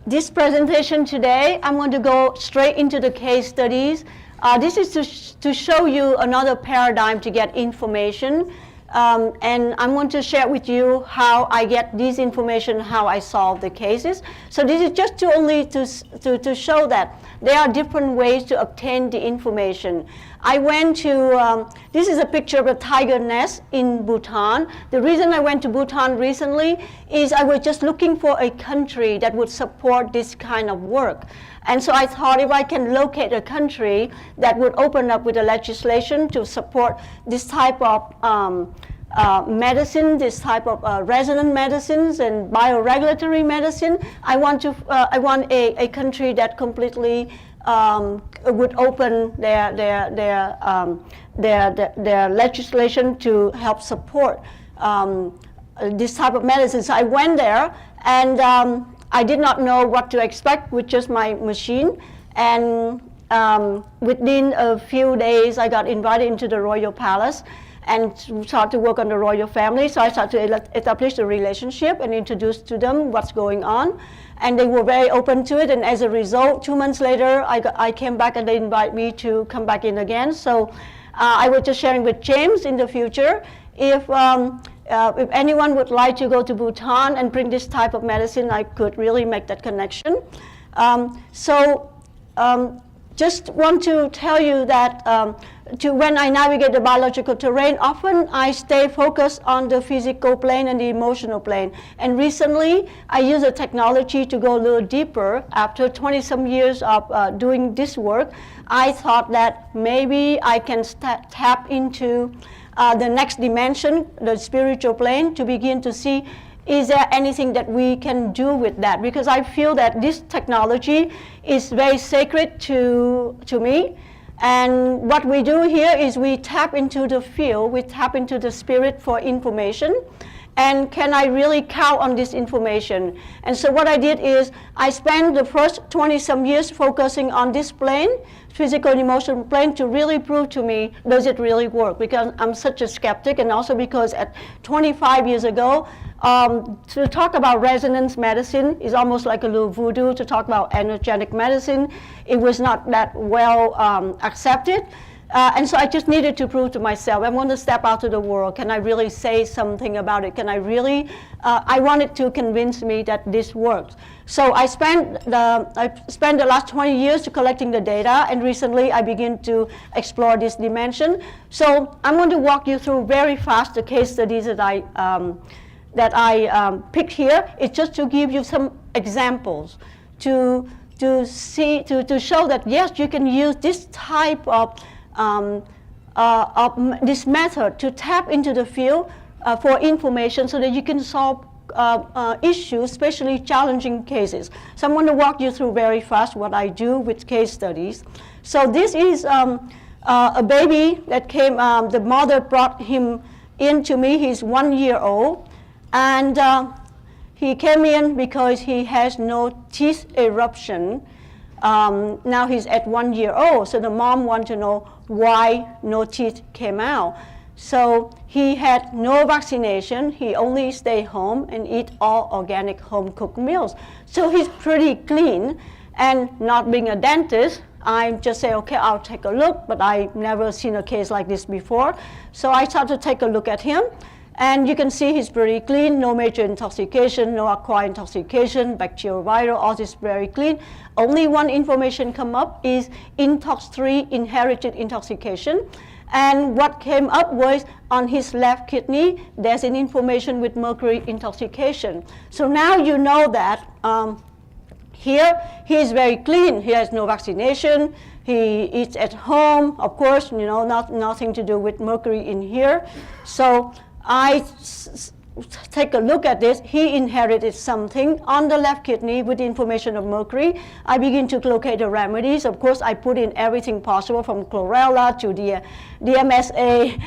This presentation today, I'm going to go straight into the case studies. This is to show you another paradigm to get information. And I'm going to share with you how I get this information, how I solve the cases. So this is just to show that there are different ways to obtain the information. I went to, this is a picture of a tiger nest in Bhutan. The reason I went to Bhutan recently is I was just looking for a country that would support this kind of work. And so I thought if I can locate a country that would open up with a legislation to support this type of medicine, this type of resonant medicines and bioregulatory medicine, I want a country that completely would open their legislation to help support this type of medicine. So I went there, and I did not know what to expect with just my machine. And within a few days, I got invited into the royal palace and started to work on the royal family. So I started to establish a relationship and introduce to them what's going on. And they were very open to it. And as a result, 2 months later, I came back and they invited me to come back in again. So I was just sharing with James in the future, if anyone would like to go to Bhutan and bring this type of medicine, I could really make that connection. Just want to tell you that when I navigate the biological terrain, often I stay focused on the physical plane and the emotional plane. And recently, I use a technology to go a little deeper. After 20-some years of doing this work, I thought that maybe I can tap into the next dimension, the spiritual plane, to begin to see, is there anything that we can do with that? Because I feel that this technology is very sacred to me. And what we do here is we tap into the field, we tap into the spirit for information. And can I really count on this information? And so what I did is I spent the first 20-some years focusing on this plane, physical and emotional plane, to really prove to me, does it really work? Because I'm such a skeptic, and also because at 25 years ago, to talk about resonance medicine is almost like a little voodoo. To talk about energetic medicine, it was not that well accepted. And so I just needed to prove to myself, I want to step out to the world. Can I really say something about it? Can I really, I wanted to convince me that this works. So I spent the last 20 years to collecting the data, and recently I began to explore this dimension. So I'm going to walk you through very fast the case studies that I picked here. It's just to give you some examples to show that yes, you can use this type of this method to tap into the field for information so that you can solve issues, especially challenging cases. So I'm going to walk you through very fast what I do with case studies. So this is a baby that came, the mother brought him in to me. He's 1 year old, and he came in because he has no teeth eruption. Now he's at 1 year old, so the mom wanted to know why no teeth came out. So he had no vaccination. He only stayed home and eat all organic home-cooked meals. So he's pretty clean. And not being a dentist, I just say, okay, I'll take a look, but I've never seen a case like this before. So I started to take a look at him. And you can see he's pretty clean, no major intoxication, no acquired intoxication, bacterial, viral, all this very clean. Only one information come up is Intox-3 inherited intoxication. And what came up was on his left kidney, there's an information with mercury intoxication. So now you know that here he is very clean. He has no vaccination. He eats at home, of course, you know, nothing to do with mercury in here. So I take a look at this. He inherited something on the left kidney with the information of mercury. I begin to locate the remedies. Of course, I put in everything possible from chlorella to DMSA,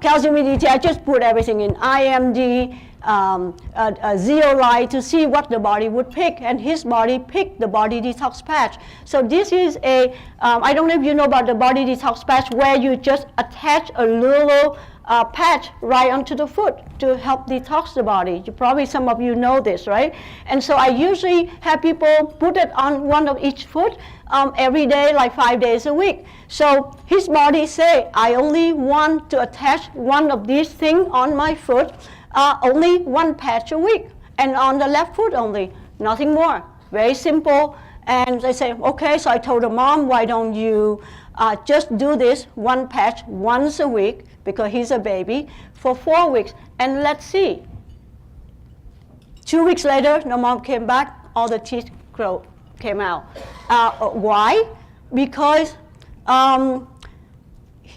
calcium EDT. I just put everything in IMD, zeolite to see what the body would pick, and his body picked the body detox patch. So this is I don't know if you know about the body detox patch, where you just attach a little patch right onto the foot to help detox the body. Probably some of you know this, right? And so I usually have people put it on one of each foot every day, like 5 days a week. So his body say, I only want to attach one of these things on my foot, only one patch a week, and on the left foot only, nothing more. Very simple. And they say, okay, so I told the mom, why don't you just do this one patch once a week, because he's a baby, for 4 weeks, and let's see. 2 weeks later, the mom came back, all the teeth came out. Why? Because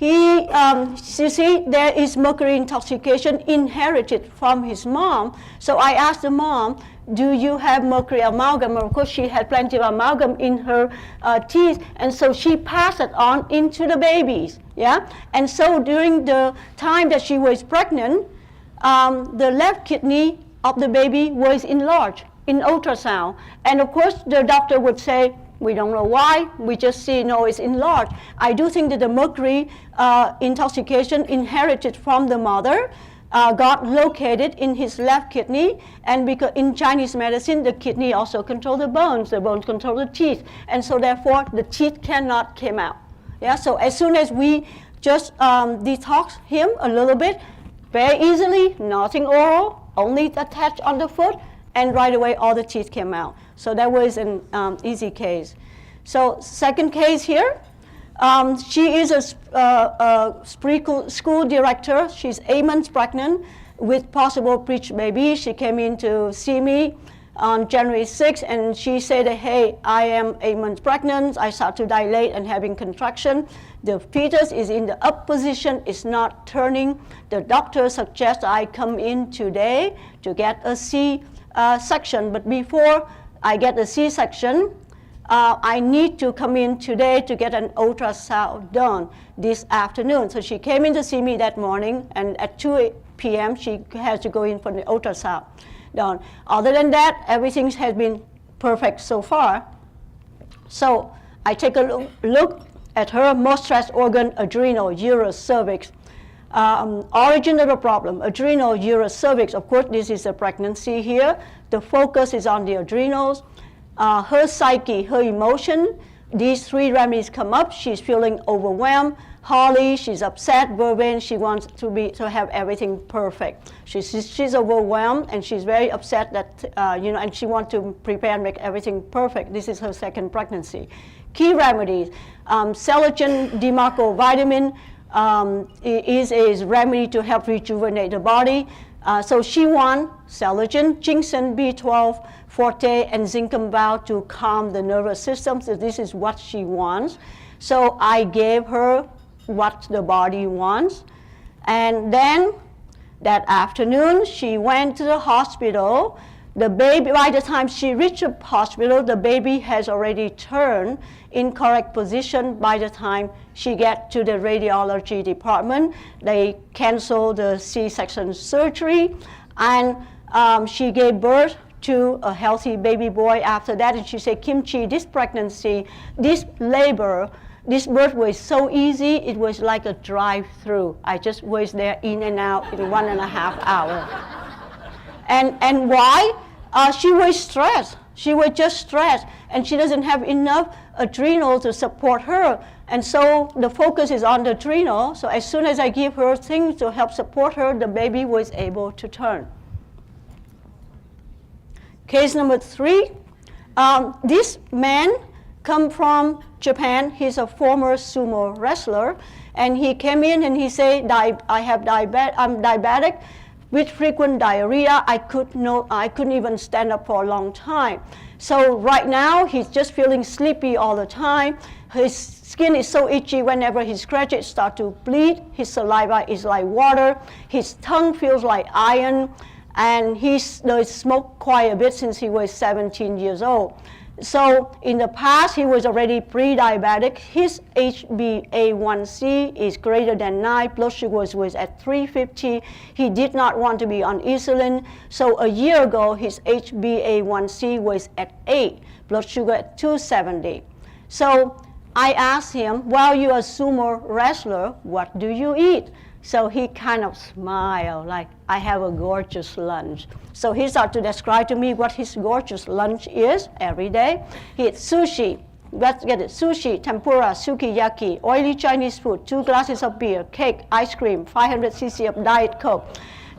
you see, there is mercury intoxication inherited from his mom. So I asked the mom, do you have mercury amalgam? Of course, she had plenty of amalgam in her teeth, and so she passed it on into the babies. Yeah, and so during the time that she was pregnant, the left kidney of the baby was enlarged in ultrasound, and of course the doctor would say, we don't know why, we just see, no, it's enlarged. I do think that the mercury intoxication inherited from the mother got located in his left kidney, and because in Chinese medicine, the kidney also control the bones control the teeth, and so therefore the teeth cannot come out. Yeah, so as soon as we just detox him a little bit, very easily, nothing oral, only attached on the foot, and right away all the teeth came out. So that was an easy case. So second case here, she is a school director. She's 8 months pregnant with possible breech baby. She came in to see me on January 6th, and she said, hey, I am 8 months pregnant. I start to dilate and having contraction. The fetus is in the up position, it's not turning. The doctor suggests I come in today to get a C-section, but before I get a C-section, I need to come in today to get an ultrasound done this afternoon. So she came in to see me that morning, and at 2 p.m. she has to go in for the ultrasound done. Other than that, everything has been perfect so far. So I take a look at her most stressed organ, adrenal, uterus, cervix. Origin of the problem, adrenal, uterus, cervix. Of course, this is a pregnancy here. The focus is on the adrenals. Her psyche, her emotion, these three remedies come up. She's feeling overwhelmed. Holly, she's upset. Vervain, she wants to have everything perfect. She's overwhelmed, and she's very upset that and she wants to prepare and make everything perfect. This is her second pregnancy. Key remedies: Collagen Demarco vitamin is a remedy to help rejuvenate the body. So she wants Collagen, ginseng, B12, Forte, and Zinc Bow to calm the nervous system. So this is what she wants. So I gave her what the body wants. And then that afternoon, she went to the hospital. The baby, by the time she reached the hospital, the baby has already turned in correct position. By the time she gets to the radiology department, they cancel the C-section surgery, and she gave birth to a healthy baby boy after that. And she said, Kimchi, this pregnancy, this labor, this birth was so easy, it was like a drive-through. I just was there in and out in 1.5 hours. And why? She was stressed. She was just stressed, and she doesn't have enough adrenal to support her. And so the focus is on the adrenal. So as soon as I give her things to help support her, the baby was able to turn. Case number 3, this man come from Japan. He's a former sumo wrestler, and he came in and he said, I'm diabetic with frequent diarrhea. I couldn't even stand up for a long time. So right now he's just feeling sleepy all the time. His skin is so itchy whenever he scratches, it starts to bleed. His saliva is like water. His tongue feels like iron. And he smoked quite a bit since he was 17 years old. So in the past, he was already pre-diabetic. His HbA1c is greater than 9. Blood sugar was at 350. He did not want to be on insulin. So a year ago, his HbA1c was at 8. Blood sugar at 270. So I asked him, well, you're a sumo wrestler. What do you eat? So he kind of smiled, like, I have a gorgeous lunch. So he started to describe to me what his gorgeous lunch is every day. He eats sushi, let's get it, sushi, tempura, sukiyaki, oily Chinese food, 2 glasses of beer, cake, ice cream, 500 cc of Diet Coke,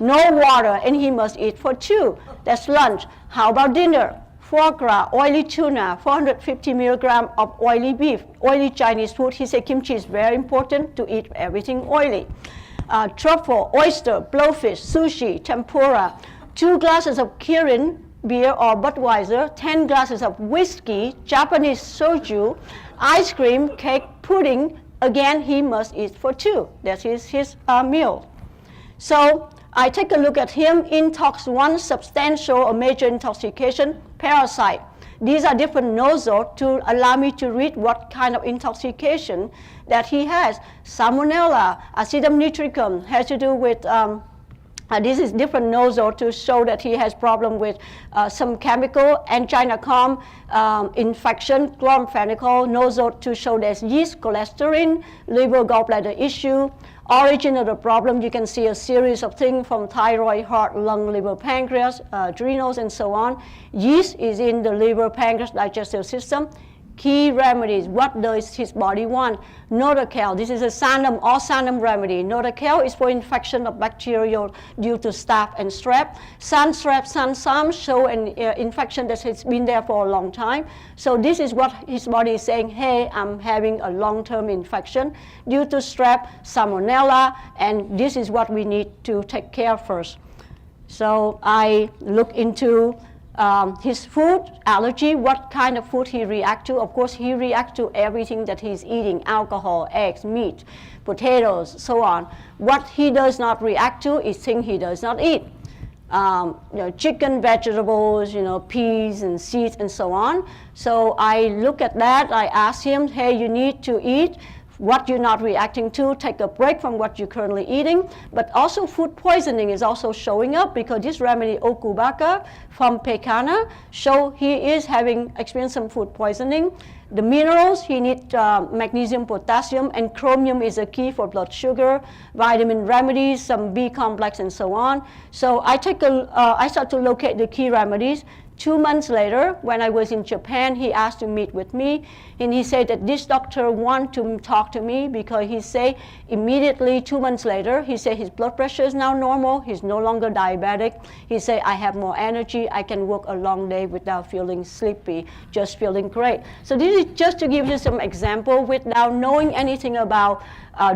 no water, and he must eat for 2. That's lunch. How about dinner? Foie gras, oily tuna, 450 milligrams of oily beef, oily Chinese food. He said kimchi is very important to eat everything oily. Truffle, oyster, blowfish, sushi, tempura, 2 glasses of Kirin beer or Budweiser, 10 glasses of whiskey, Japanese soju, ice cream, cake, pudding. Again, he must eat for 2. That is his meal. So I take a look at him. Intox 1, substantial or major intoxication, parasite. These are different nozzles to allow me to read what kind of intoxication that he has. Salmonella, acidum nitricum, has to do with, this is different nozzle to show that he has problem with some chemical, angina com, infection, chloramphenicol, nozzle to show there's yeast, cholesterol, liver, gallbladder issue. Origin of the problem, you can see a series of things from thyroid, heart, lung, liver, pancreas, adrenals, and so on. Yeast is in the liver, pancreas, digestive system. Key remedies, what does his body want? Notacal, this is a Sanum or Sanum remedy. Notacal is for infection of bacteria due to staph and strep. Sunstrep, Sunsam show an infection that has been there for a long time. So this is what his body is saying, hey, I'm having a long-term infection due to strep, salmonella, and this is what we need to take care first. So I look into his food, allergy, what kind of food he reacts to. Of course, he reacts to everything that he's eating, alcohol, eggs, meat, potatoes, so on. What he does not react to is things he does not eat. Chicken, vegetables, peas and seeds and so on. So I look at that, I ask him, hey, you need to eat what you're not reacting to, take a break from what you're currently eating, but also food poisoning is also showing up because this remedy, Okubaka from Pekana, show he is experienced some food poisoning. The minerals, he needs magnesium, potassium, and chromium is a key for blood sugar, vitamin remedies, some B complex, and so on. So I start to locate the key remedies. 2 months later, when I was in Japan, he asked to meet with me, and he said that this doctor want to talk to me because he said immediately 2 months later, he said his blood pressure is now normal, he's no longer diabetic. He said, I have more energy, I can work a long day without feeling sleepy, just feeling great. So this is just to give you some example without knowing anything about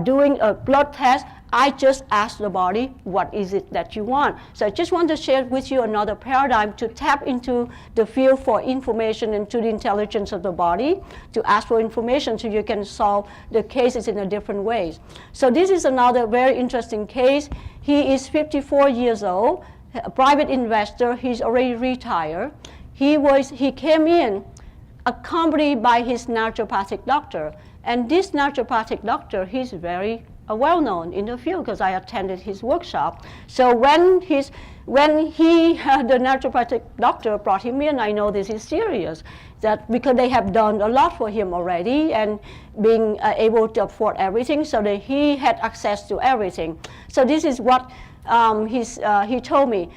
doing a blood test. I just ask the body, what is it that you want? So I just want to share with you another paradigm to tap into the field for information and to the intelligence of the body, to ask for information so you can solve the cases in a different ways. So this is another very interesting case. He is 54 years old, a private investor, he's already retired. He came in accompanied by his naturopathic doctor. And this naturopathic doctor, he's very well-known in the field because I attended his workshop. So when the naturopathic doctor brought him in, I know this is serious, that because they have done a lot for him already and being able to afford everything, so that he had access to everything. So this is what he told me,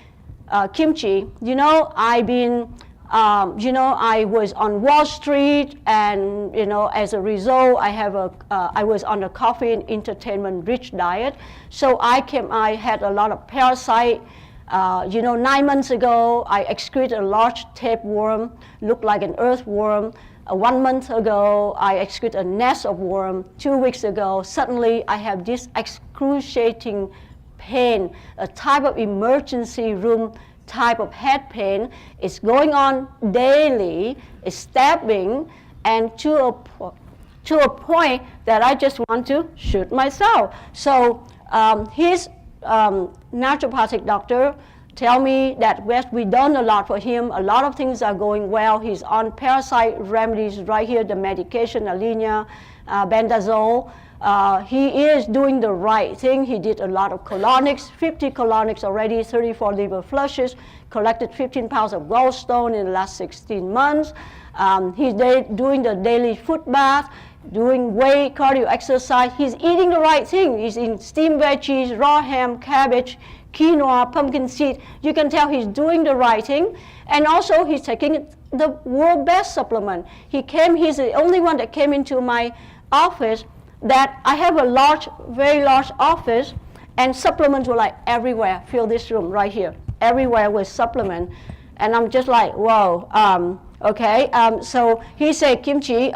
Kimchi, I've been I was on Wall Street, and as a result, I was on a coffee and entertainment-rich diet. So I had a lot of parasite. 9 months ago, I excreted a large tapeworm, looked like an earthworm. 1 month ago, I excreted a nest of worm. 2 weeks ago, suddenly I have this excruciating pain, a type of emergency room type of head pain. Is going on daily, is stabbing, and to a point that I just want to shoot myself. So his naturopathic doctor tell me that we've done a lot for him. A lot of things are going well. He's on parasite remedies right here, the medication, Alenia, bendazole. He is doing the right thing. He did a lot of colonics, 50 colonics already, 34 liver flushes, collected 15 pounds of gallstone in the last 16 months. He's doing the daily foot bath, doing weight, cardio exercise. He's eating the right thing. He's eating steamed veggies, raw ham, cabbage, quinoa, pumpkin seed. You can tell he's doing the right thing. And also he's taking the world best supplement. He's the only one that came into my office that I have a large, very large office, and supplements were like everywhere. Fill this room right here, everywhere with supplement. And I'm just like, whoa, okay. So he said, Kimchi,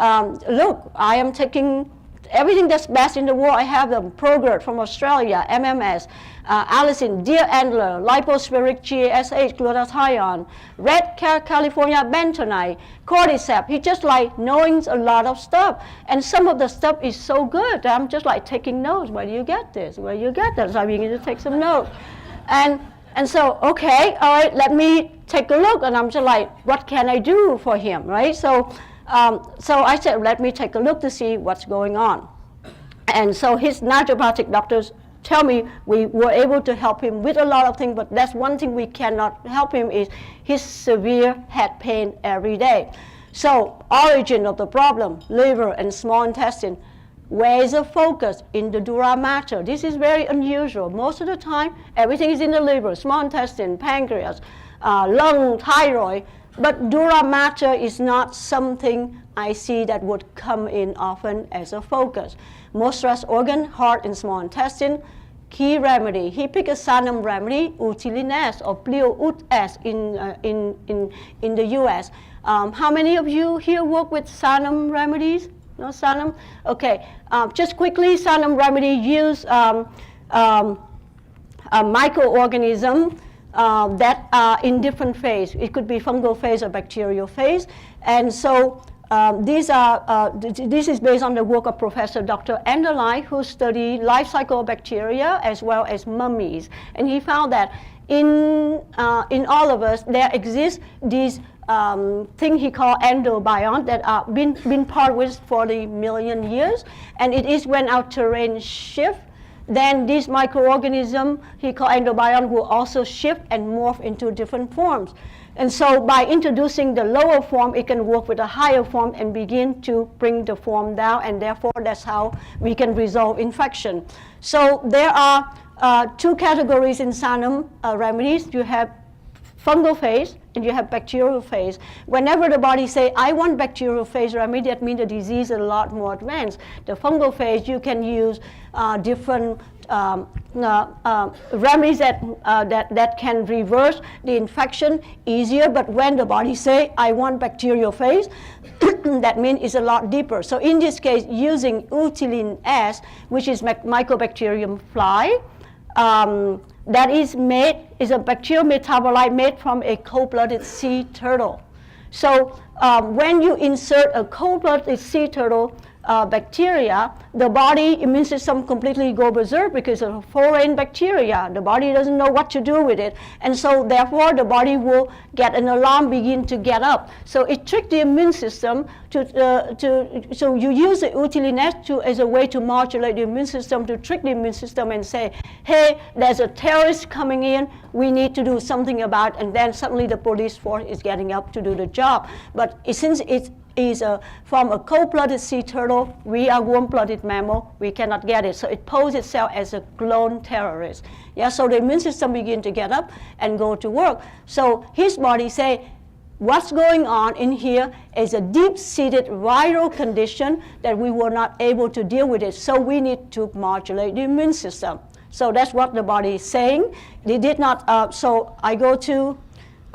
look, I am taking everything that's best in the world. I have the Progrert from Australia, MMS, allicin, deer antler, lipospiric GASH, glutathione, red California bentonite, cordyceps. He just like knowing a lot of stuff. And some of the stuff is so good. I'm just like taking notes. Where do you get this? Where do you get that? So I begin to take some notes. And so, okay, all right, let me take a look. And I'm just like, what can I do for him, right? So I said, let me take a look to see what's going on. And so his naturopathic doctors tell me we were able to help him with a lot of things, but that's one thing we cannot help him is his severe head pain every day. So origin of the problem, liver and small intestine. Where is the focus? In the dura mater. This is very unusual. Most of the time, everything is in the liver, small intestine, pancreas, lung, thyroid. But dura mater is not something I see that would come in often as a focus. Most stress organ, heart and small intestine. Key remedy. He picked a Sanam remedy, Utilines or Plio-Ut-S in the US. How many of you here work with Sanam remedies? No Sanam? Okay. Just quickly, Sanam remedy use a microorganism that are in different phase. It could be fungal phase or bacterial phase. And so this is based on the work of Professor Dr. Anderlein, who studied life cycle bacteria as well as mummies. And he found that in all of us, there exists these thing he called endobiont that are been part with for the million years. And it is when our terrain shift, then this microorganism he called endobiont will also shift and morph into different forms. And so by introducing the lower form, it can work with a higher form and begin to bring the form down, and therefore that's how we can resolve infection. So there are two categories in Sanam remedies. You have fungal phase and you have bacterial phase. Whenever the body say, I want bacterial phase remedy, that means the disease is a lot more advanced. The fungal phase, you can use different remedies that can reverse the infection easier. But when the body say, I want bacterial phase, that means it's a lot deeper. So in this case, using Utilin S, which is Mycobacterium fly, that is a bacterial metabolite made from a cold-blooded sea turtle. So when you insert a cold-blooded sea turtle bacteria, the body immune system completely go berserk because of foreign bacteria. The body doesn't know what to do with it, and so therefore the body will get an alarm, begin to get up. So it tricks the immune system so you use the Utilines as a way to modulate the immune system, to trick the immune system and say, hey, there's a terrorist coming in, we need to do something about it, and then suddenly the police force is getting up to do the job. But since it is from a cold-blooded sea turtle, we are warm-blooded mammal, we cannot get it. So it poses itself as a clone terrorist. Yeah, so the immune system begin to get up and go to work. So his body say, what's going on in here is a deep-seated viral condition that we were not able to deal with it. So we need to modulate the immune system. So that's what the body is saying. They did not, so I go to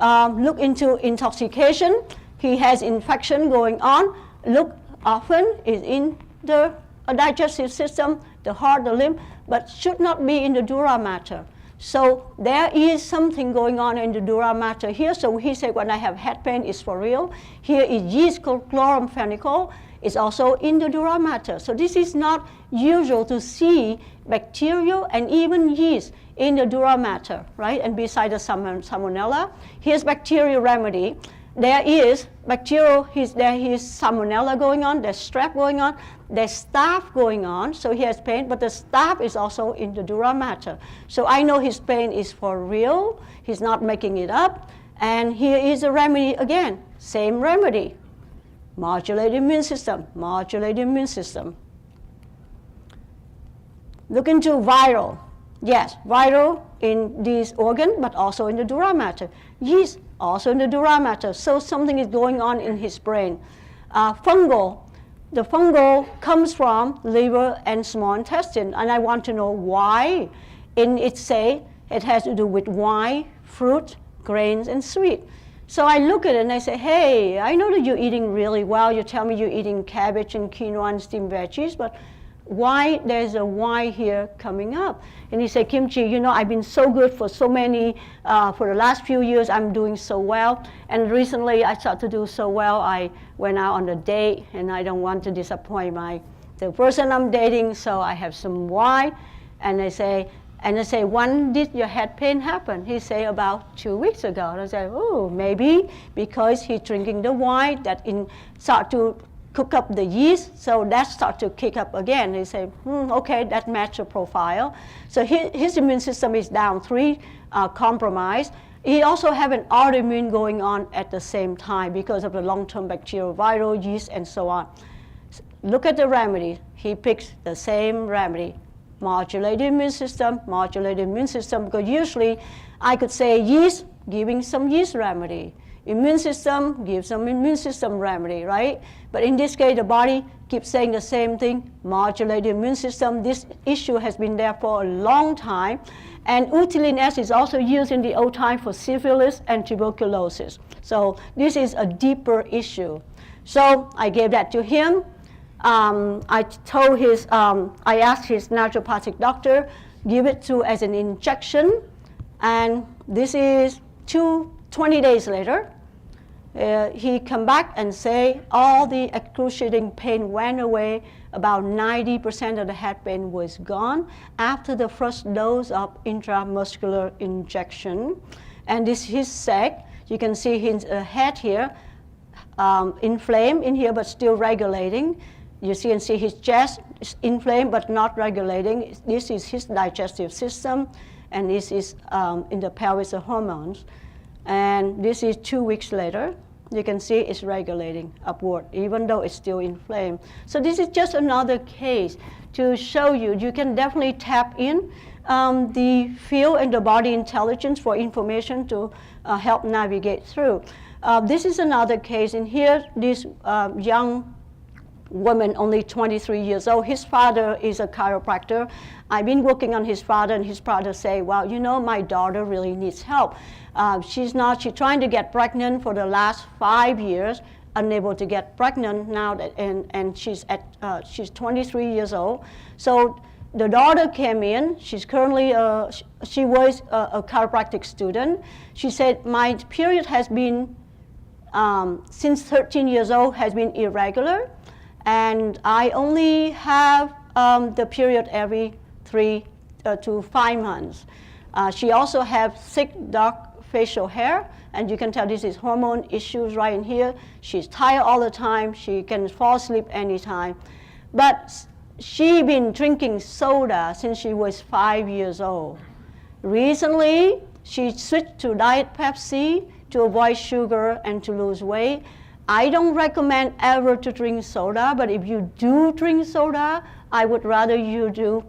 look into intoxication. He has infection going on. Look, often is in the digestive system, the heart, the limb, but should not be in the dura mater. So there is something going on in the dura mater here. So he said, when I have head pain, it's for real. Here is yeast called chloramphenicol. It's also in the dura mater. So this is not usual to see bacteria and even yeast in the dura mater, right? And beside the salmonella, here's bacterial remedy. There is bacterial, there is salmonella going on, there's strep going on, there's staph going on, so he has pain, but the staph is also in the dura mater. So I know his pain is for real, he's not making it up, and here is a remedy again, same remedy. Modulate immune system, modulate immune system. Look into viral. Yes, viral in this organ, but also in the dura mater. Yeast, also in the dura mater. So something is going on in his brain. Fungal. The fungal comes from liver and small intestine, and I want to know why. In it say it has to do with wine, fruit, grains, and sweet. So I look at it and I say, hey, I know that you're eating really well. You tell me you're eating cabbage and quinoa and steamed veggies, but why there's a why here coming up? And he said, Kimchi, you know, I've been so good for so many, for the last few years, I'm doing so well. And recently I started to do so well. I went out on a date and I don't want to disappoint the person I'm dating, so I have some wine. And I say, when did your head pain happen? He say, about 2 weeks ago. And I say, oh, maybe because he's drinking the wine that start to cook up the yeast, so that start to kick up again. He say, okay, that match the profile. So his immune system is down 3, compromised. He also have an autoimmune going on at the same time because of the long-term bacterial, viral, yeast, and so on. Look at the remedy. He picks the same remedy. Modulate the immune system, because usually I could say yeast, giving some yeast remedy. Immune system, give some immune system remedy, right? But in this case, the body keeps saying the same thing, modulate the immune system. This issue has been there for a long time. And Utilin S is also used in the old time for syphilis and tuberculosis. So this is a deeper issue. So I gave that to him. I asked his naturopathic doctor, give it as an injection. And this is 20 days later. He come back and say all the excruciating pain went away. About 90% of the head pain was gone after the first dose of intramuscular injection. And this is sac. You can see his head here, inflamed in here but still regulating. You can see his chest is inflamed but not regulating. This is his digestive system, and this is in the pelvis, the hormones. And this is 2 weeks later. You can see it's regulating upward, even though it's still inflamed. So this is just another case to show you can definitely tap in the field and the body intelligence for information to help navigate through. This is another case. In here, this young woman, only 23 years old. His father is a chiropractor. I've been working on his father, and his father say, well, you know, my daughter really needs help. She's trying to get pregnant for the last 5 years, unable to get pregnant now, and she's 23 years old. So the daughter came in. She's currently, she was a chiropractic student. She said, my period has been, since 13 years old, has been irregular. And I only have the period every 3 to 5 months. She also has thick, dark facial hair, and you can tell this is hormone issues right in here. She's tired all the time. She can fall asleep anytime. But she's been drinking soda since she was 5 years old. Recently, she switched to Diet Pepsi to avoid sugar and to lose weight. I don't recommend ever to drink soda, but if you do drink soda, I would rather you do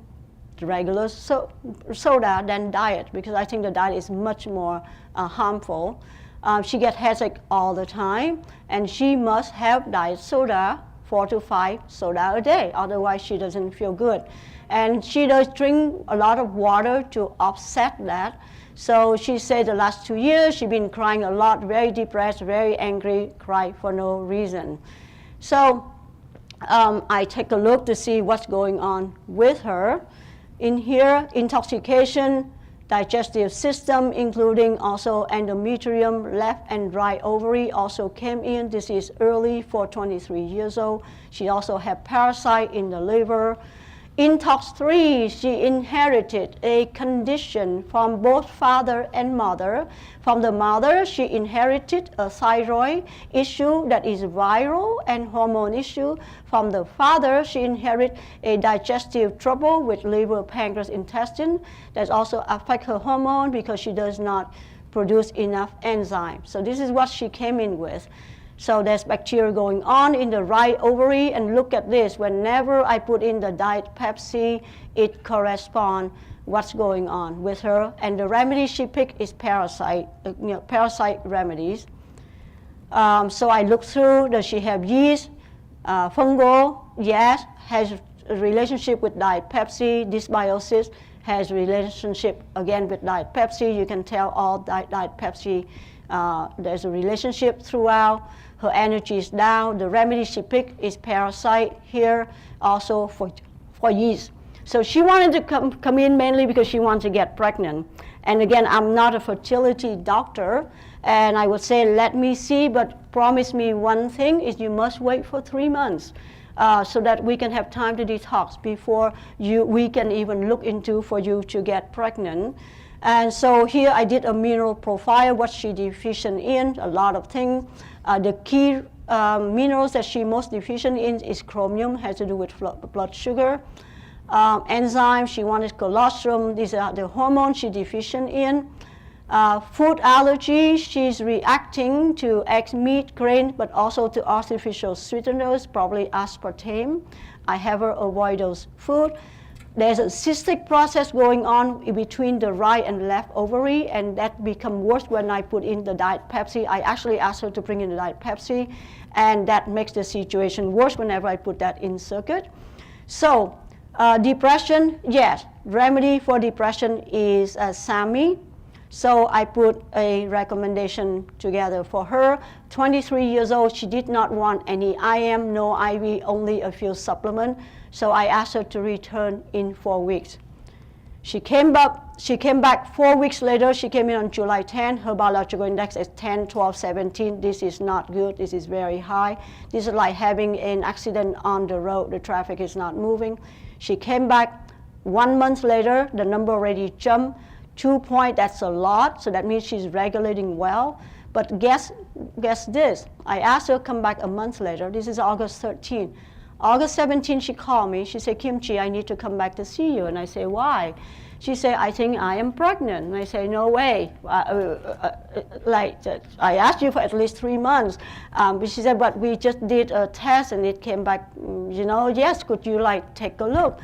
the regular soda than diet, because I think the diet is much more harmful. She gets headache all the time, and she must have diet soda, 4 to 5 soda a day, otherwise she doesn't feel good. And she does drink a lot of water to offset that. So she said the last 2 years she's been crying a lot, very depressed, very angry, cry for no reason. So I take a look to see what's going on with her. In here, intoxication, digestive system, including also endometrium, left and right ovary also came in. This is early for 23 years old. She also had parasite in the liver. Intox 3, she inherited a condition from both father and mother. From the mother, she inherited a thyroid issue that is viral and hormone issue. From the father, she inherited a digestive trouble with liver, pancreas, intestine that also affect her hormone because she does not produce enough enzyme. So this is what she came in with. So there's bacteria going on in the right ovary, and look at this. Whenever I put in the diet Pepsi, it corresponds what's going on with her. And the remedy she picked is parasite, parasite remedies. So I looked through, does she have yeast, fungal? Yes, has a relationship with diet Pepsi. Dysbiosis has relationship again with diet Pepsi. You can tell all diet Pepsi, there's a relationship throughout. Her energy is down. The remedy she picked is parasite here, also for yeast. So she wanted to come in mainly because she wanted to get pregnant. And again, I'm not a fertility doctor, and I would say, let me see, but promise me one thing is you must wait for 3 months so that we can have time to detox before we can even look into for you to get pregnant. And so here I did a mineral profile, what she deficient in, a lot of things. The key minerals that she most deficient in is chromium, has to do with blood sugar. Enzyme, she wanted colostrum. These are the hormones she deficient in. Food allergy, she's reacting to eggs, meat, grain, but also to artificial sweeteners, probably aspartame. I have her avoid those food. There's a cystic process going on in between the right and left ovary, and that become worse when I put in the diet Pepsi. I actually asked her to bring in the diet Pepsi, and that makes the situation worse whenever I put that in circuit. So depression, yes, remedy for depression is SAMI. So I put a recommendation together for her. 23 years old, she did not want any IM, no IV, only a few supplements. So I asked her to return in 4 weeks. She came back 4 weeks later. She came in on July 10. Her biological index is 10, 12, 17. This is not good. This is very high. This is like having an accident on the road. The traffic is not moving. She came back 1 month later. The number already jumped 2 points. That's a lot. So that means she's regulating well. But guess this. I asked her to come back a month later. This is August 13. August 17, she called me. She said, Kimchi, I need to come back to see you. And I say, why? She said, I think I am pregnant. And I say, no way. I asked you for at least 3 months. But she said, but we just did a test and it came back, yes, could you take a look?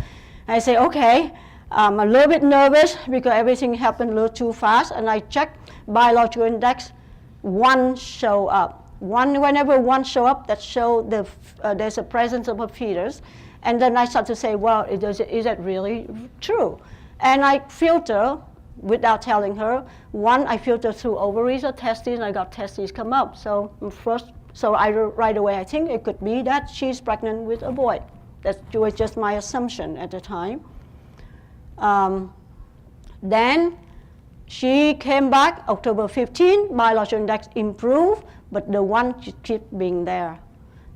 And I say, okay. I'm a little bit nervous because everything happened a little too fast. And I checked biological index, 1 show up. Whenever 1 show up, that show there's a presence of a fetus. And then I start to say, well, is that really true? And I filter, without telling her, 1, I filter through ovaries or testes, and I got testes come up. So right away, I think it could be that she's pregnant with a boy. That was just my assumption at the time. Then she came back October 15, biological index improved, but the 1 keep being there.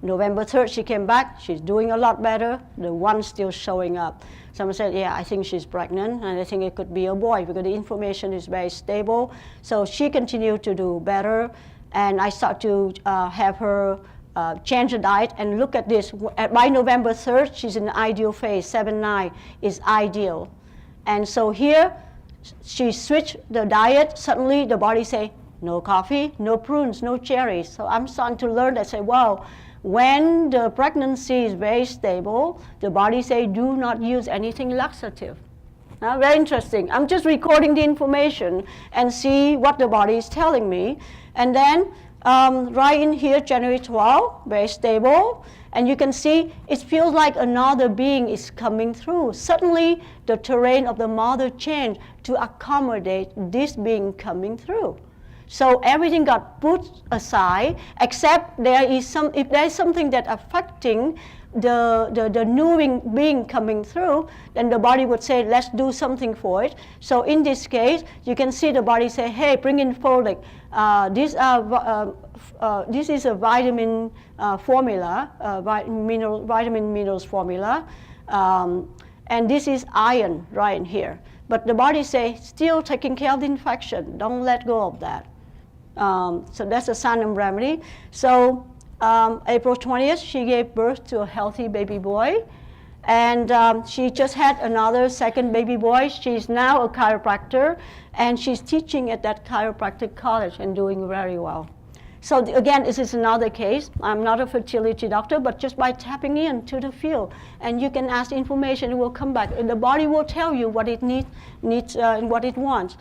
November 3rd, she came back. She's doing a lot better. The 1 still showing up. Someone said, yeah, I think she's pregnant, and I think it could be a boy because the information is very stable. So she continued to do better, and I start to have her change the diet. And look at this. By November 3rd, she's in the ideal phase. 7-9 is ideal. And so here, she switched the diet. Suddenly, the body say, no coffee, no prunes, no cherries. So I'm starting to learn that, say, wow, when the pregnancy is very stable, the body say, do not use anything laxative. Now, very interesting. I'm just recording the information and see what the body is telling me. And then right in here, January 12, very stable. And you can see it feels like another being is coming through. Suddenly, the terrain of the mother changed to accommodate this being coming through. So everything got put aside, except if there is something that affecting the new being coming through, then the body would say, let's do something for it. So in this case, you can see the body say, hey, bring in folic. This is a vitamin formula, vitamin minerals formula, and this is iron right in here. But the body says, still taking care of the infection, don't let go of that. So that's a Sanam remedy. So April 20th, she gave birth to a healthy baby boy. And she just had another second baby boy. She's now a chiropractor, and she's teaching at that chiropractic college and doing very well. So again, this is another case. I'm not a fertility doctor, but just by tapping into the field, and you can ask information, it will come back. And the body will tell you what it needs and what it wants.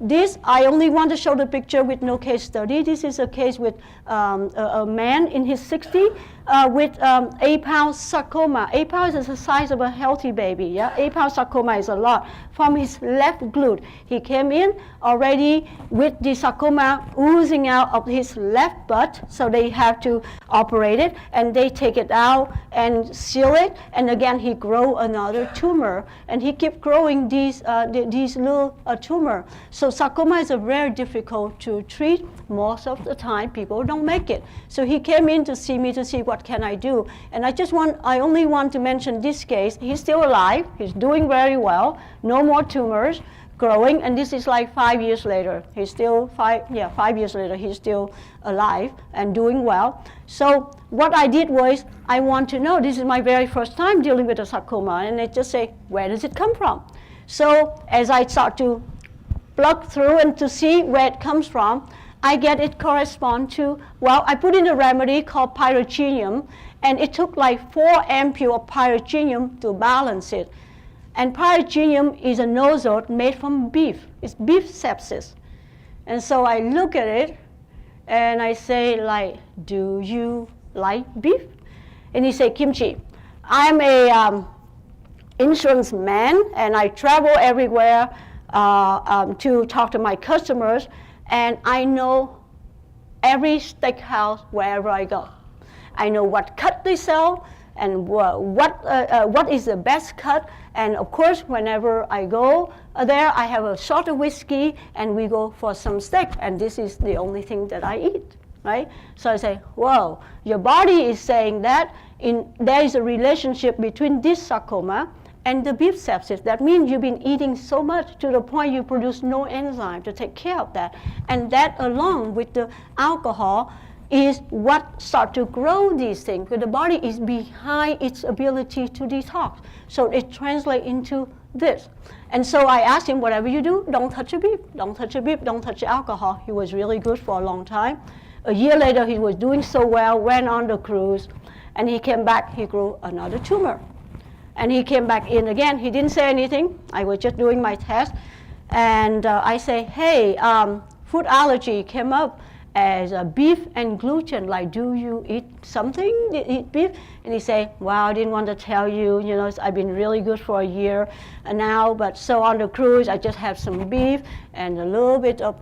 This, I only want to show the picture with no case study. This is a case with a man in his 60s with A-pound sarcoma. A-pound is the size of a healthy baby. Yeah, A-pound sarcoma is a lot. From his left glute, he came in already with the sarcoma oozing out of his left butt, so they have to operate it, and they take it out and seal it, and again he grow another tumor, and he keep growing these little tumor. So sarcoma is very difficult to treat. Most of the time, people don't make it. So he came in to see me to see what can I do, and I only want to mention this case. He's still alive. He's doing very well. No more tumors growing, and this is like 5 years later. He's still 5 years later, he's still alive and doing well. So what I did was, I want to know, this is my very first time dealing with a sarcoma, and I just say, where does it come from? So as I start to plug through and to see where it comes from, I get it correspond to, well, I put in a remedy called pyrogenium, and it took like 4 ampules of pyrogenium to balance it. And pyrogenium is a nosode made from beef. It's beef sepsis. And so I look at it, and I say, like, do you like beef? And he said, Kimchi, I'm a insurance man, and I travel everywhere to talk to my customers, and I know every steakhouse wherever I go. I know what cut they sell, and what is the best cut. And of course, whenever I go there, I have a shot of whiskey, and we go for some steak, and this is the only thing that I eat, right? So I say, whoa, your body is saying that there is a relationship between this sarcoma and the beef sepsis. That means you've been eating so much to the point you produce no enzyme to take care of that. And that, along with the alcohol, is what start to grow these things, because the body is behind its ability to detox. So it translates into this. And so I asked him, whatever you do, don't touch the beef, don't touch the beef, don't touch the alcohol. He was really good for a long time. A year later, he was doing so well, went on the cruise, and he came back, he grew another tumor. And he came back in again. He didn't say anything. I was just doing my test. And I say, hey, food allergy came up as beef and gluten. Like, do you eat something? Eat beef? And he say, wow, I didn't want to tell you. You know, I've been really good for a year now. But so on the cruise, I just have some beef and a little bit of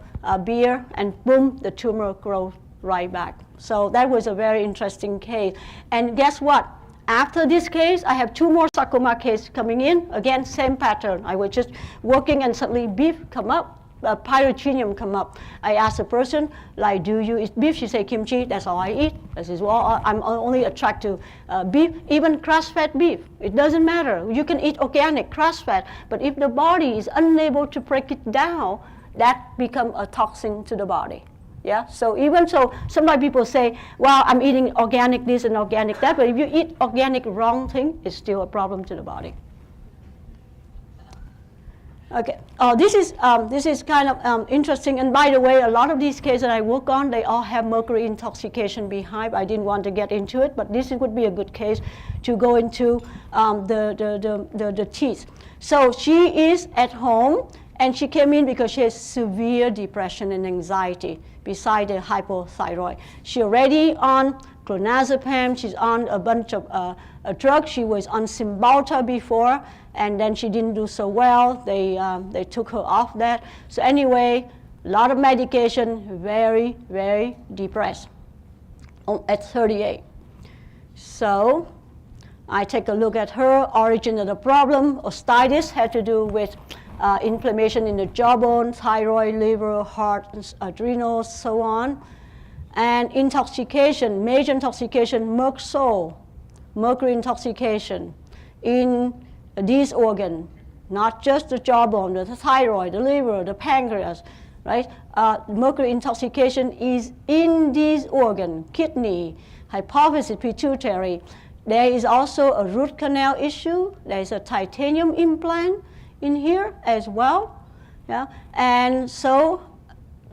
beer. And boom, the tumor grows right back. So that was a very interesting case. And guess what? After this case, I have 2 more sarcoma cases coming in. Again, same pattern. I was just working, and suddenly beef come up, pyrogenium come up. I asked the person, like, do you eat beef? She said, Kimchi, that's all I eat. This is well, I'm only attracted to beef, even grass-fed beef. It doesn't matter. You can eat organic, grass-fed, but if the body is unable to break it down, that becomes a toxin to the body. Yeah, so even so, sometimes people say, well, I'm eating organic this and organic that, but if you eat organic wrong thing, it's still a problem to the body. Okay, this is kind of interesting, and by the way, a lot of these cases that I work on, they all have mercury intoxication behind. I didn't want to get into it, but this would be a good case to go into the teeth. So she is at home, and she came in because she has severe depression and anxiety beside the hypothyroid. She already on clonazepam, she's on a bunch of drugs. She was on Cymbalta before, and then she didn't do so well. They took her off that. So anyway, a lot of medication, very, very depressed at 38. So I take a look at her origin of the problem. Osteitis had to do with inflammation in the jawbone, thyroid, liver, heart, adrenals, so on. And intoxication, major intoxication, mercury intoxication in these organs, not just the jawbone, the thyroid, the liver, the pancreas, right? Mercury intoxication is in these organs, kidney, hypophysis, pituitary. There is also a root canal issue. There is a titanium implant in here as well. Yeah? And so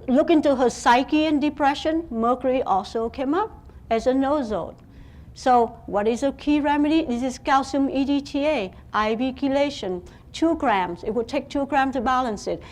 look into her psyche and depression. Mercury also came up as a nodule. So what is a key remedy? This is calcium EDTA, IV chelation, 2 grams. It would take 2 grams to balance it.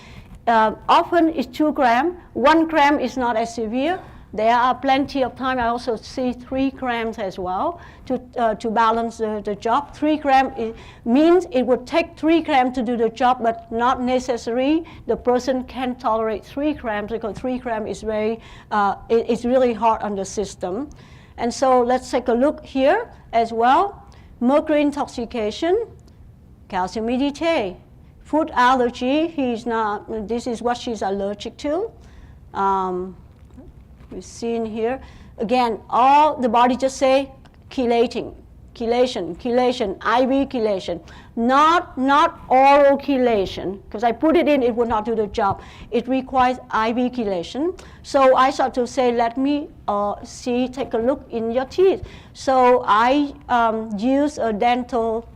Often it's 2 grams. 1 gram is not as severe. There are plenty of time. I also see 3 grams as well to balance the job. 3 grams means it would take 3 grams to do the job, but not necessary. The person can tolerate 3 grams because 3 grams is it's really hard on the system. And so let's take a look here as well. Mercury intoxication, calcium EDTA, food allergy. This is what she's allergic to. We've seen here. Again, all the body just say chelation, IV chelation, not oral chelation, because I put it in, it would not do the job. It requires IV chelation. So I start to say, let me take a look in your teeth. So I use a dental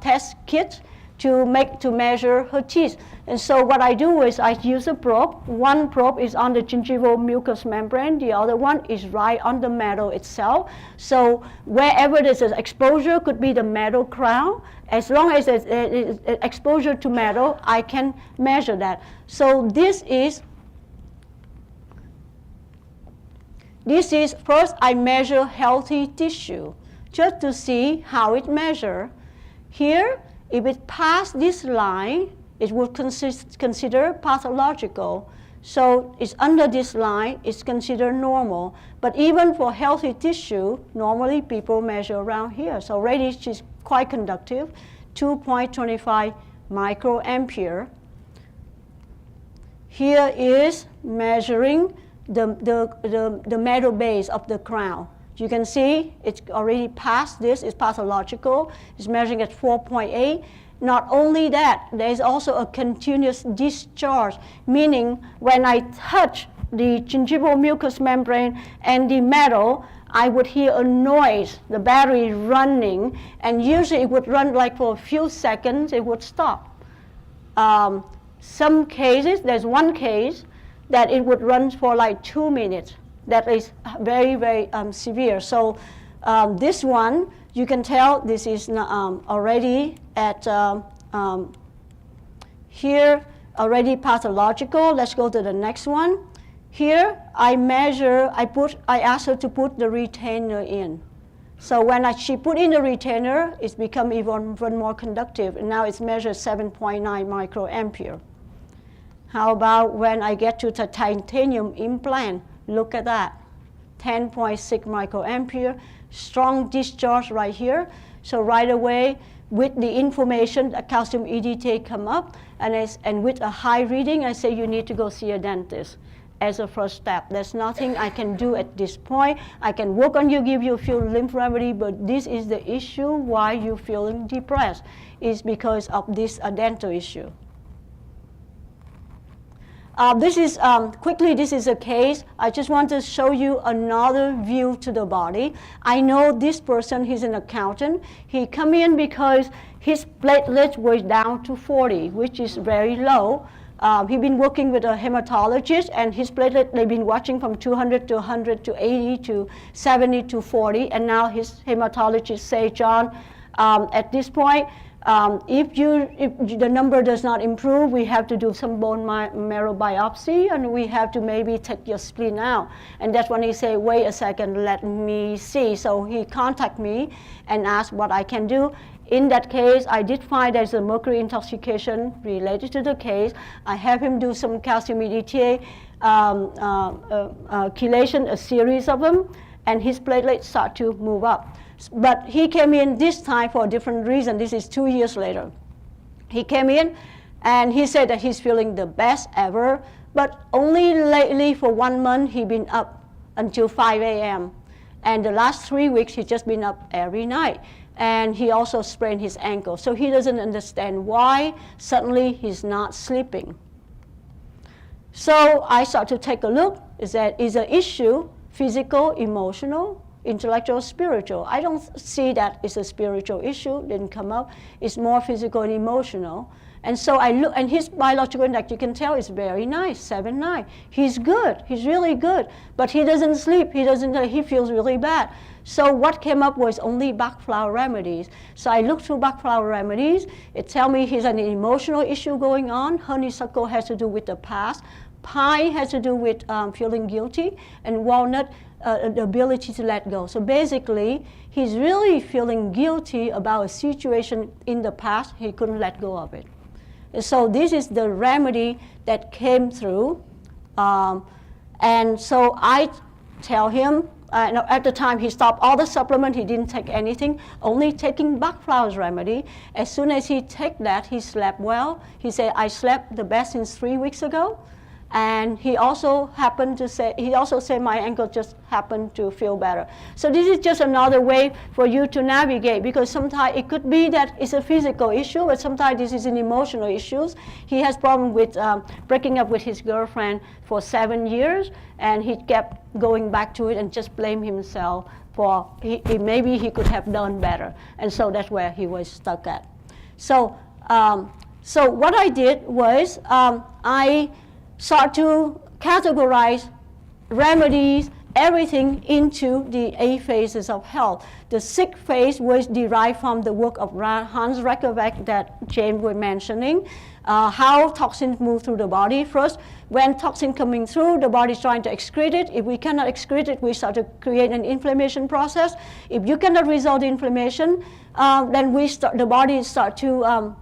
test kit to measure her teeth. And so what I do is I use a probe. One probe is on the gingival mucous membrane. The other one is right on the metal itself. So wherever there's an exposure, could be the metal crown. As long as there's exposure to metal, I can measure that. So this is first I measure healthy tissue just to see how it measures. Here, if it passed this line, it would consider pathological. So it's under this line, it's considered normal. But even for healthy tissue, normally people measure around here. So already she's quite conductive, 2.25 microampere. Here is measuring the metal base of the crown. You can see it's already past this, it's pathological. It's measuring at 4.8. Not only that, there is also a continuous discharge, meaning when I touch the gingival mucous membrane and the metal, I would hear a noise, the battery running, and usually it would run like for a few seconds, it would stop. Some cases, there's one case that it would run for like 2 minutes. That is very, very severe. So this one, you can tell this is already at here, already pathological. Let's go to the next one. Here, I ask her to put the retainer in. So when she put in the retainer, it's become even more conductive. And now it's measured 7.9 microampere. How about when I get to the titanium implant? Look at that, 10.6 microampere, strong discharge right here. So right away, with the information, the calcium EDTA come up, and with a high reading, I say you need to go see a dentist as a first step. There's nothing I can do at this point. I can work on you, give you a few lymph remedy, but this is the issue why you're feeling depressed. It's because of this dental issue. This is a case. I just want to show you another view to the body. I know this person, he's an accountant. He come in because his platelets were down to 40, which is very low. He's been working with a hematologist, and his platelet, they've been watching from 200 to 100 to 80 to 70 to 40, and now his hematologist say, John, at this point, if the number does not improve, we have to do some bone marrow biopsy, and we have to maybe take your spleen out. And that's when he say, wait a second, let me see. So he contact me and asked what I can do. In that case, I did find there's a mercury intoxication related to the case. I have him do some calcium EDTA chelation, a series of them. and his platelets start to move up. But he came in this time for a different reason. This is 2 years later. He came in and he said that he's feeling the best ever, but only lately for 1 month he's been up until 5 a.m. And the last 3 weeks he's just been up every night. And he also sprained his ankle. So he doesn't understand why suddenly he's not sleeping. So I start to take a look. Is an issue physical, emotional, intellectual, spiritual? I don't see that it's a spiritual issue, didn't come up. It's more physical and emotional. And so I look, and his biological index, you can tell, is very nice, 7.9. He's good, he's really good, but he doesn't sleep, he feels really bad. So what came up was only Bach flower remedies. So I looked through Bach flower remedies. It tells me he's an emotional issue going on. Honeysuckle has to do with the past. Pine has to do with feeling guilty. And walnut, the ability to let go. So basically, he's really feeling guilty about a situation in the past. He couldn't let go of it. And so this is the remedy that came through. And so I tell him, at the time he stopped all the supplement, he didn't take anything, only taking Bach flowers remedy. As soon as he take that, he slept well. He said, I slept the best since 3 weeks ago. And he also said my ankle just happened to feel better. So this is just another way for you to navigate, because sometimes it could be that it's a physical issue, but sometimes this is an emotional issue. He has problem with breaking up with his girlfriend for 7 years, and he kept going back to it and just blame himself for maybe he could have done better. And so that's where he was stuck at. So what I did was I start to categorize remedies, everything into the 8 phases of health. The 6th phase was derived from the work of Hans Reckerbeck that James was mentioning, how toxins move through the body. First, when toxin coming through, the body is trying to excrete it. If we cannot excrete it, we start to create an inflammation process. If you cannot resolve the inflammation, then the body start to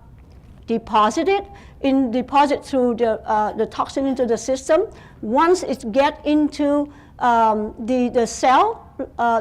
deposit through the toxin into the system. Once it gets into the cell,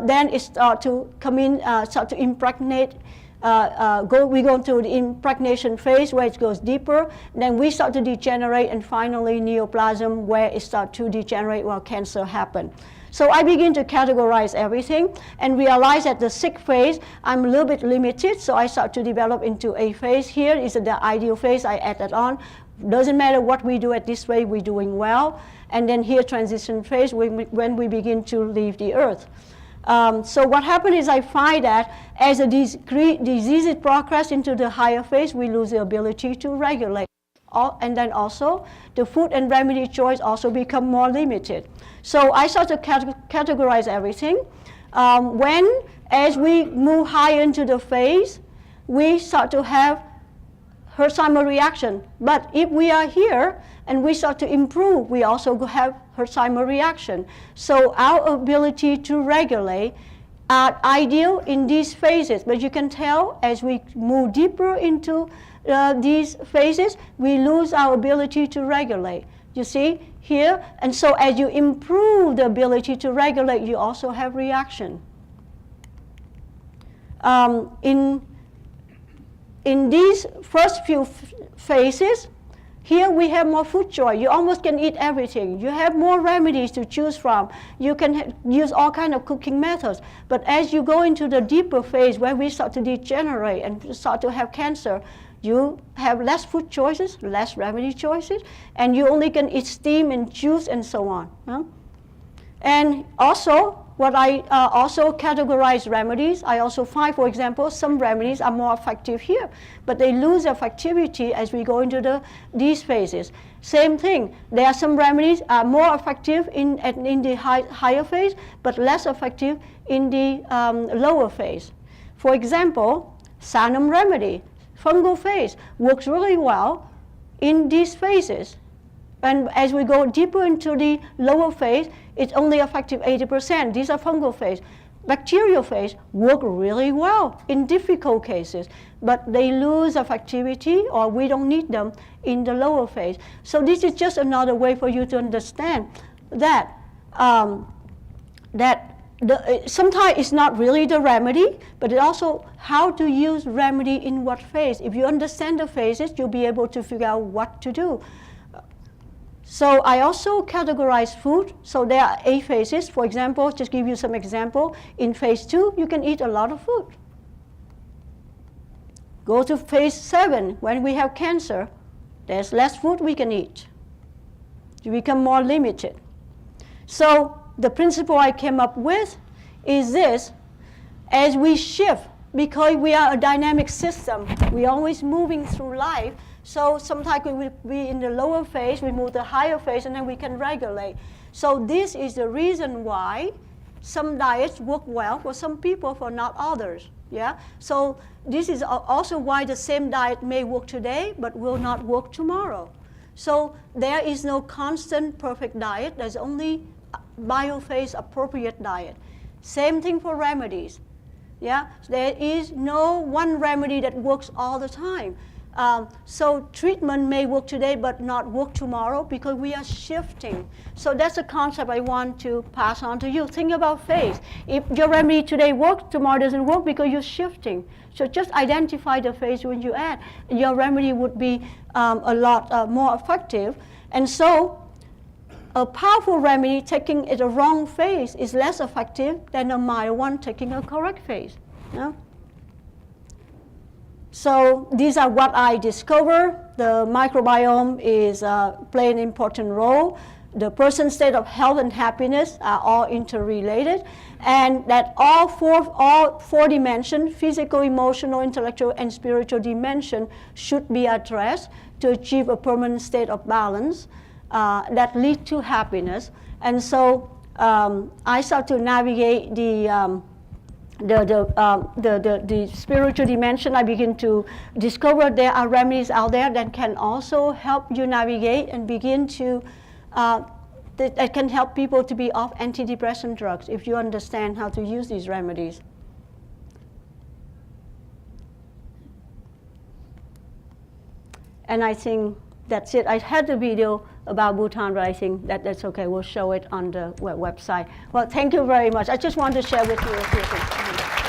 then it start to come in, start to impregnate. We go into the impregnation phase where it goes deeper. Then we start to degenerate, and finally neoplasm, where it starts to degenerate while cancer happens. So I begin to categorize everything and realize at the 6th phase, I'm a little bit limited, so I start to develop into a phase. Here is the ideal phase, I add that on. Doesn't matter what we do at this phase, we're doing well. And then here, transition phase, when we begin to leave the earth. So what happened is I find that as a disease progresses into the higher phase, we lose the ability to regulate. And then also, the food and remedy choice also become more limited. So I start to categorize everything. As we move higher into the phase, we start to have Herxheimer reaction. But if we are here and we start to improve, we also have Herxheimer reaction. So our ability to regulate are ideal in these phases. But you can tell as we move deeper into these phases, we lose our ability to regulate. You see here? And so as you improve the ability to regulate, you also have reaction. In these first few phases, here we have more food choice. You almost can eat everything. You have more remedies to choose from. You can use all kinds of cooking methods. But as you go into the deeper phase where we start to degenerate and start to have cancer, you have less food choices, less remedy choices, and you only can eat steam and juice and so on. Huh? And also, what I also categorize remedies, I also find, for example, some remedies are more effective here, but they lose effectivity as we go into these phases. Same thing, there are some remedies are more effective in the higher phase, but less effective in the lower phase. For example, Sanum remedy, fungal phase, works really well in these phases. And as we go deeper into the lower phase, it's only effective 80%. These are fungal phase. Bacterial phase work really well in difficult cases, but they lose effectivity or we don't need them in the lower phase. So this is just another way for you to understand that, that sometimes it's not really the remedy, but it also how to use remedy in what phase. If you understand the phases, you'll be able to figure out what to do. So I also categorize food. So there are 8 phases. For example, just give you some example. In phase 2, you can eat a lot of food. Go to phase 7, when we have cancer, there's less food we can eat. You become more limited. So the principle I came up with is this: as we shift, because we are a dynamic system, we're always moving through life. So sometimes we will be in the lower phase, we move to the higher phase, and then we can regulate. So this is the reason why some diets work well for some people, for not others. Yeah. So this is also why the same diet may work today, but will not work tomorrow. So there is no constant perfect diet. There's only biophase appropriate diet. Same thing for remedies. Yeah. There is no one remedy that works all the time. So treatment may work today but not work tomorrow because we are shifting. So that's a concept I want to pass on to you. Think about phase. If your remedy today works, tomorrow doesn't work because you're shifting. So just identify the phase when you add. Your remedy would be a lot more effective. And so a powerful remedy taking it a wrong phase is less effective than a mild one taking a correct phase. Yeah? So these are what I discovered. The microbiome is play an important role. The person's state of health and happiness are all interrelated, and that all four dimensions, physical, emotional, intellectual, and spiritual dimension, should be addressed to achieve a permanent state of balance that leads to happiness. And so I start to navigate the spiritual dimension. I begin to discover there are remedies out there that can also help you navigate and begin to, that can help people to be off antidepressant drugs if you understand how to use these remedies. And I think that's it. I had the video about Bhutan, but I think that's okay. We'll show it on the website. Well, thank you very much. I just want to share with you a few things.